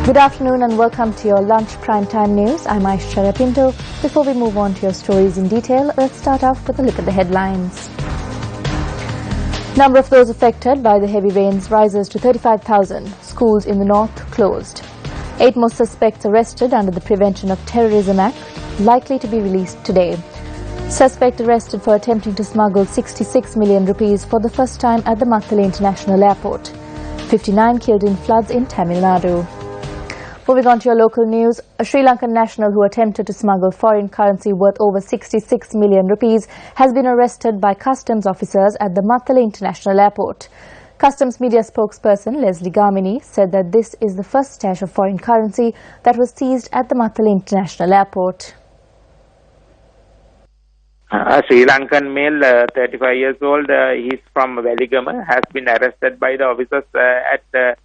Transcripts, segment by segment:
Good afternoon and welcome to your lunch primetime news. I'm Aishwarya Pinto. Before we move on to your stories in detail, let's start off with a look at the headlines. Number of those affected by the heavy rains rises to 35,000. Schools in the north closed. 8 more suspects arrested under the Prevention of Terrorism Act, likely to be released today. Suspect arrested for attempting to smuggle 66 million rupees for the first time at the Mattala International Airport. 59 killed in floods in Tamil Nadu. Moving on to your local news, a Sri Lankan national who attempted to smuggle foreign currency worth over 66 million rupees has been arrested by customs officers at the Mattala International Airport. Customs media spokesperson Leslie Gamini said that this is the first stash of foreign currency that was seized at the Mattala International Airport. A Sri Lankan male, 35 years old, he's from Veligama, has been arrested by the officers at the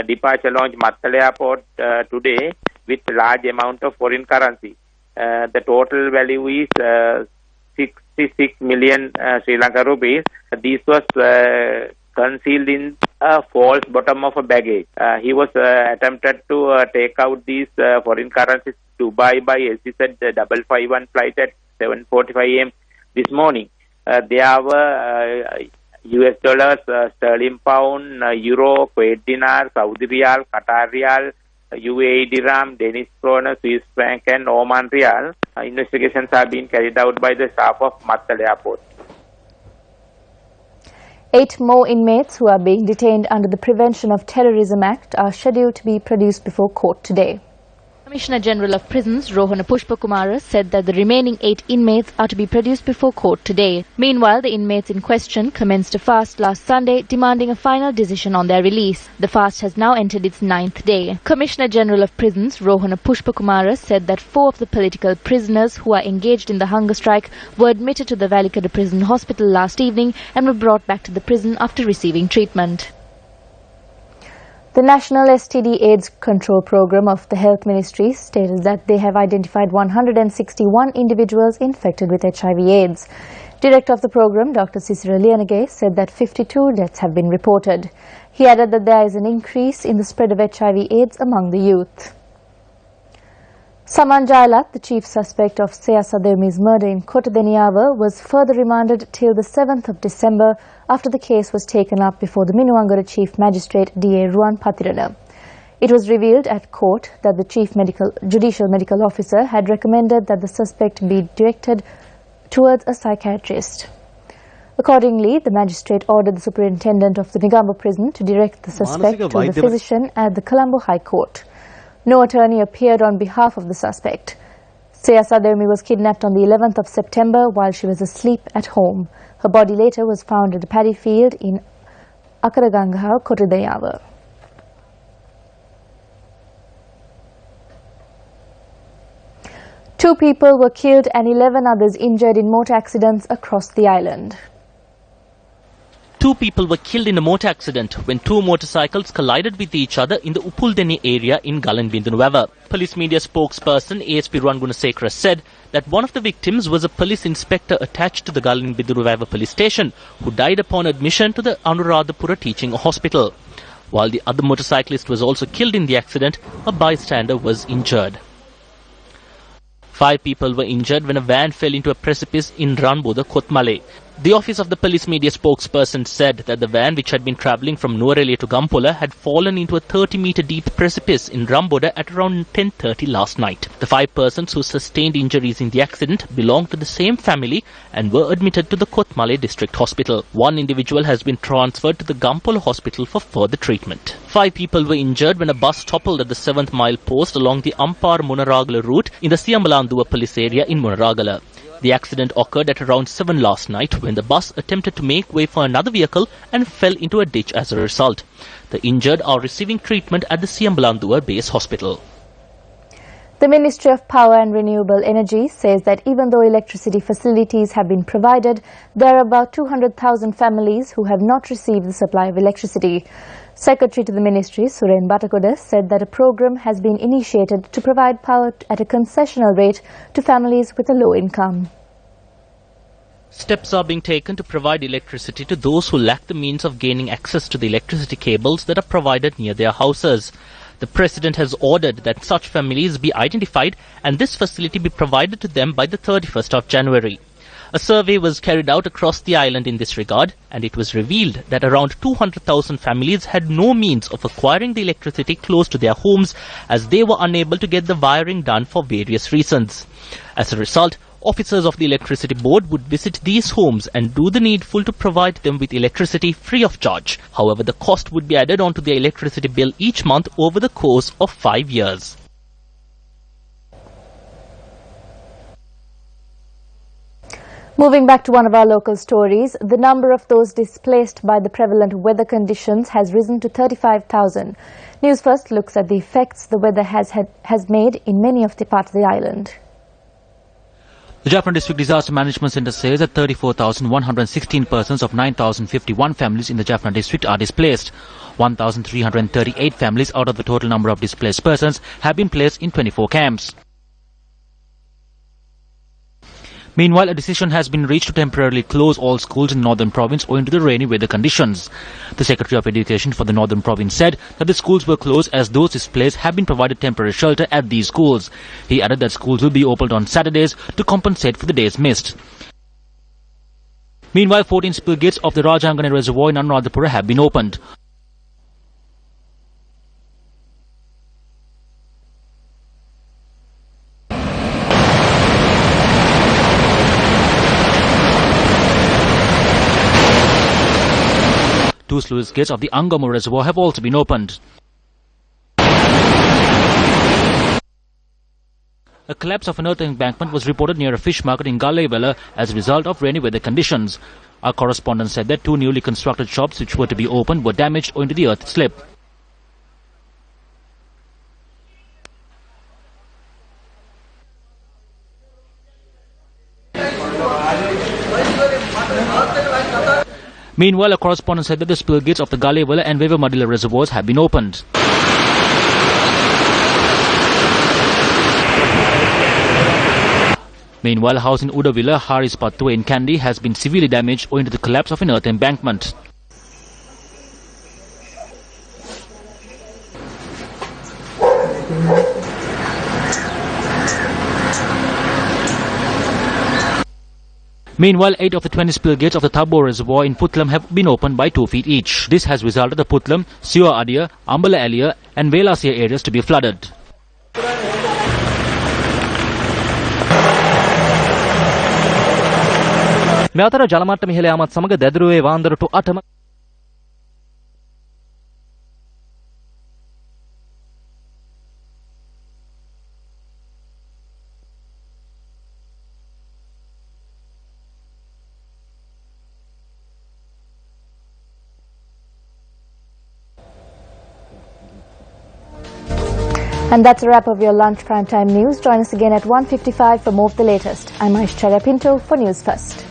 departure lounge Mattala Airport today with large amount of foreign currency. The total value is 66 million Sri Lanka rupees. This was concealed in a false bottom of a baggage. He was attempted to take out these foreign currencies to Dubai by SZ 551 flight at 7:45 a.m. this morning. There were US dollars, sterling pound, euro, Kuwait dinar, Saudi riyal, Qatar riyal, UAE dirham, Danish krona, Swiss franc and Oman riyal. Investigations are being carried out by the staff of Mattala Airport. 8 more inmates who are being detained under the Prevention of Terrorism Act are scheduled to be produced before court today. Commissioner General of Prisons Rohana Pushpakumara said that the remaining 8 inmates are to be produced before court today. Meanwhile, the inmates in question commenced a fast last Sunday, demanding a final decision on their release. The fast has now entered its 9th day. Commissioner General of Prisons Rohana Pushpakumara said that 4 of the political prisoners who are engaged in the hunger strike were admitted to the Valikada Prison Hospital last evening and were brought back to the prison after receiving treatment. The National STD AIDS Control Program of the Health Ministry stated that they have identified 161 individuals infected with HIV/AIDS. Director of the program, Dr. Sisira Liyanage, said that 52 deaths have been reported. He added that there is an increase in the spread of HIV/AIDS among the youth. Saman Jailat, the chief suspect of Seya Sademi's murder in Kotadeniyawa, was further remanded till the 7th of December after the case was taken up before the Minuwangara Chief Magistrate D.A. Ruan Patirana. It was revealed at court that the Chief Judicial Medical Officer had recommended that the suspect be directed towards a psychiatrist. Accordingly, the magistrate ordered the superintendent of the Negombo prison to direct the suspect to the physician at the Colombo High Court. No attorney appeared on behalf of the suspect. Seya Sademi was kidnapped on the 11th of September while she was asleep at home. Her body later was found at a paddy field in Akaragangha, Kotadeniyawa. Two people were killed and 11 others injured in motor accidents across the island. 2 people were killed in a motor accident when 2 motorcycles collided with each other in the Upuldeni area in Galanbindunuwava. Police media spokesperson ASP Ruwan Gunasekara said that one of the victims was a police inspector attached to the Galanbindunuwava police station who died upon admission to the Anuradhapura Teaching Hospital. While the other motorcyclist was also killed in the accident, a bystander was injured. 5 people were injured when a van fell into a precipice in Ranboda, Kothmale. The office of the police media spokesperson said that the van, which had been travelling from Nuwara to Gampola, had fallen into a 30-metre deep precipice in Ramboda at around 10:30 last night. The 5 persons who sustained injuries in the accident belonged to the same family and were admitted to the Kothmale district hospital. 1 individual has been transferred to the Gampola hospital for further treatment. 5 people were injured when a bus toppled at the 7th mile post along the Ampar-Munaragala route in the Siambalanduwa police area in Munaragala. The accident occurred at around 7 last night when the bus attempted to make way for another vehicle and fell into a ditch as a result. The injured are receiving treatment at the Siambalanduwa base hospital. The Ministry of Power and Renewable Energy says that even though electricity facilities have been provided, there are about 200,000 families who have not received the supply of electricity. Secretary to the Ministry, Suren Batakoda, said that a program has been initiated to provide power at a concessional rate to families with a low income. Steps are being taken to provide electricity to those who lack the means of gaining access to the electricity cables that are provided near their houses. The President has ordered that such families be identified and this facility be provided to them by the 31st of January. A survey was carried out across the island in this regard, and it was revealed that around 200,000 families had no means of acquiring the electricity close to their homes as they were unable to get the wiring done for various reasons. As a result, officers of the Electricity Board would visit these homes and do the needful to provide them with electricity free of charge. However, the cost would be added onto their electricity bill each month over the course of 5 years. Moving back to one of our local stories, the number of those displaced by the prevalent weather conditions has risen to 35,000. News First looks at the effects the weather has made in many of the parts of the island. The Jaffna District Disaster Management Centre says that 34,116 persons of 9,051 families in the Jaffna District are displaced. 1,338 families out of the total number of displaced persons have been placed in 24 camps. Meanwhile, a decision has been reached to temporarily close all schools in Northern Province owing to the rainy weather conditions. The Secretary of Education for the Northern Province said that the schools were closed as those displaced have been provided temporary shelter at these schools. He added that schools will be opened on Saturdays to compensate for the days missed. Meanwhile, 14 spill gates of the Rajangana Reservoir in Anuradhapura have been opened. Two sluice gates of the Angamo Reservoir have also been opened. A collapse of an earth embankment was reported near a fish market in Gallewala as a result of rainy weather conditions. Our correspondent said that two newly constructed shops which were to be opened were damaged owing to the earth slip. Meanwhile, a correspondent said that the spill gates of the Gallewala and Vevamadila reservoirs have been opened. Meanwhile, a house in Udavilla, Harispattu in Kandy has been severely damaged owing to the collapse of an earth embankment. Meanwhile, 8 of the 20 spill gates of the Tabo Reservoir in Putlam have been opened by 2 feet each. This has resulted the Putlam, Siwa Adia, Ambala Alia and Velasia areas to be flooded. මෙතර ජලමට්ටම ඉහළ යාමත් සමග දැදුරුවේ වාන්දරට 8ම And that's a wrap of your lunch primetime news. Join us again at 1:55 for more of the latest. I'm Aishwarya Pinto for News First.